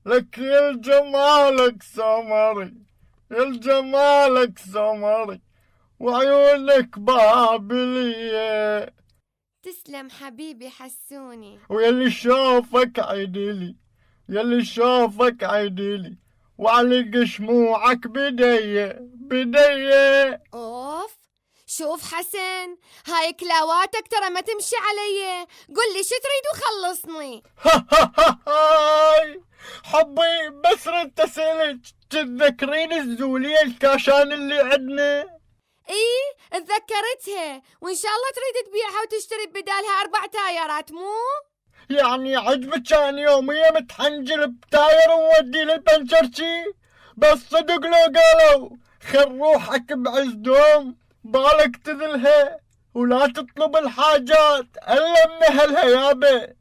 لك يا جمالك سمري، يا جمالك سمري وعيونك بابلية. تسلم حبيبي حسوني. ويلي شافك عيدلي، يلي شافك عيدلي وعلق شموعك بدية بدية. اوف، شوف حسن، هاي كلاواتك ترى ما تمشي علي. قل لي شو تريد وخلصني. هاي حبي بس رد اسألك، تتذكرين الزولية الكاشان اللي عندنا؟ ايه اتذكرتها، وان شاء الله تريد تبيعها وتشتري بدالها 4 تايرات مو؟ يعني عجبك كان يومية متحنجر بتاير وودي للبنشرشي؟ بس صدق لو قالوا خل روحك بعزدهم بالك تذلها ولا تطلب الحاجات الا من اهلها يابا.